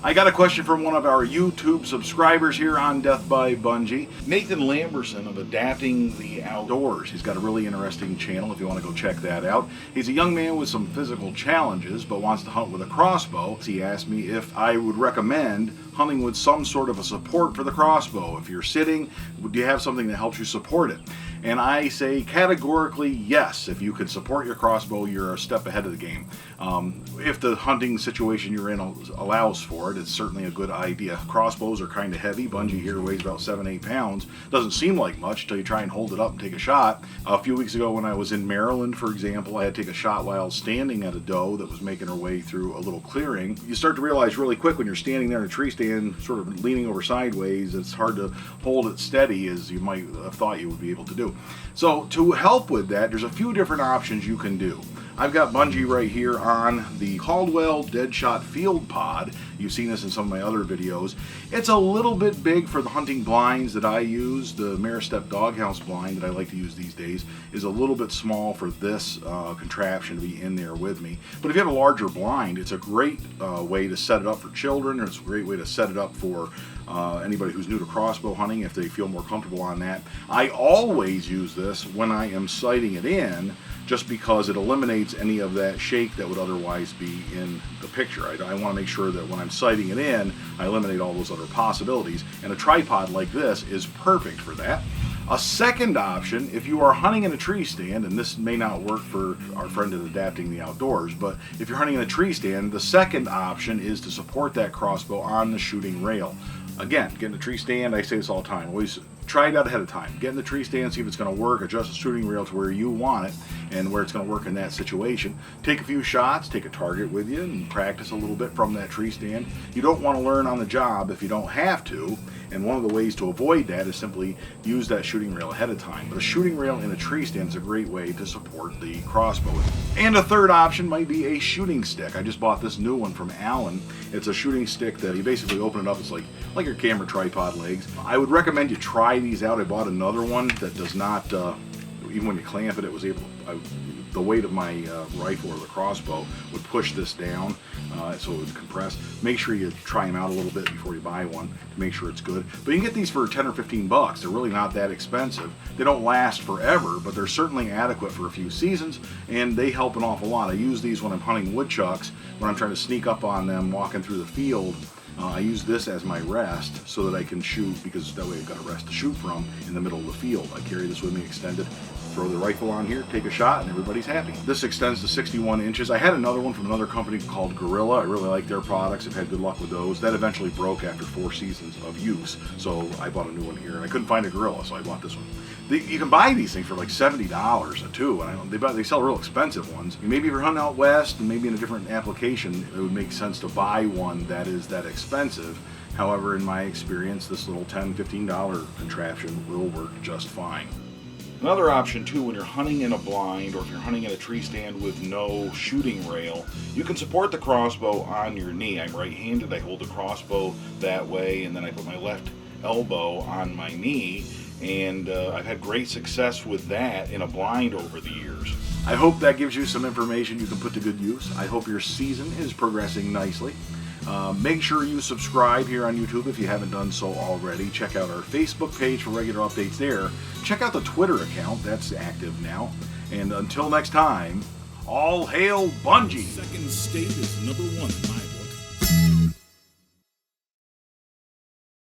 I got a question from one of our YouTube subscribers here on Death by Bunjie. Nathan Lamberson of Adapting the Outdoors. He's got a really interesting channel if you want to go check that out. He's a young man with some physical challenges but wants to hunt with a crossbow. He asked me if I would recommend hunting with some sort of a support for the crossbow. If you're sitting, do you have something that helps you support it? And I say categorically yes. If you can support your crossbow, you're a step ahead of the game. If the hunting situation you're in allows for it, it's certainly a good idea. Crossbows are kind of heavy. Bunjie here weighs about 7-8 pounds. Doesn't seem like much until you try and hold it up and take a shot. A few weeks ago when I was in Maryland, for example, I had to take a shot while standing at a doe that was making her way through a little clearing. You start to realize really quick when you're standing there in a tree stand, sort of leaning over sideways, it's hard to hold it steady as you might have thought you would be able to do. So to help with that, there's a few different options you can do. I've got Bunjie right here on the Caldwell Deadshot Field Pod. You've seen this in some of my other videos. It's a little bit big for the hunting blinds that I use. The Maristep Doghouse blind that I like to use these days is a little bit small for this contraption to be in there with me. But if you have a larger blind, it's a great way to set it up for children, or it's a great way to set it up for anybody who's new to crossbow hunting if they feel more comfortable on that. I always use this when I am sighting it in, just because it eliminates any of that shake that would otherwise be in the picture. I want to make sure that when I'm sighting it in, I eliminate all those other possibilities, and a tripod like this is perfect for that. A second option, if you are hunting in a tree stand, and this may not work for our friend at Adapting the Outdoors, but if you're hunting in a tree stand, the second option is to support that crossbow on the shooting rail. Again, get in the tree stand, I say this all the time, always try it out ahead of time. Get in the tree stand, see if it's going to work, adjust the shooting rail to where you want it and where it's going to work in that situation. Take a few shots, take a target with you, and practice a little bit from that tree stand. You don't want to learn on the job if you don't have to, and one of the ways to avoid that is simply use that shooting rail ahead of time. But a shooting rail in a tree stand is a great way to support the crossbow. And a third option might be a shooting stick. I just bought this new one from Allen. It's a shooting stick that you basically open it up, it's like your camera tripod legs. I would recommend you try these out. I bought another one that does not, even when you clamp it, it was able to, the weight of my rifle or the crossbow would push this down, so it would compress. Make sure you try them out a little bit before you buy one to make sure it's good. But you can get these for 10 or 15 bucks. They're really not that expensive. They don't last forever, but they're certainly adequate for a few seasons, and they help an awful lot. I use these when I'm hunting woodchucks, when I'm trying to sneak up on them walking through the field. I use this as my rest so that I can shoot, because that way I've got a rest to shoot from in the middle of the field. I carry this with me extended, throw the rifle on here, take a shot, and everybody's happy. This extends to 61 inches. I had another one from another company called Gorilla. I really like their products. I've had good luck with those. That eventually broke after 4 seasons of use, so I bought a new one here. And I couldn't find a Gorilla, so I bought this one. You can buy these things for like $70 too, and they sell real expensive ones. Maybe if you're hunting out west and maybe in a different application, it would make sense to buy one that is that expensive. However, in my experience, this little $10, $15 contraption will work just fine. Another option too, when you're hunting in a blind or if you're hunting in a tree stand with no shooting rail, you can support the crossbow on your knee. I'm right-handed, I hold the crossbow that way, and then I put my left elbow on my knee, and I've had great success with that in a blind over the years. I hope that gives you some information you can put to good use. I hope your season is progressing nicely. Make sure you subscribe here on YouTube if you haven't done so already. Check out our Facebook page for regular updates there. Check out the Twitter account, that's active now. And until next time, all hail Bunjie! Second state is #1 in my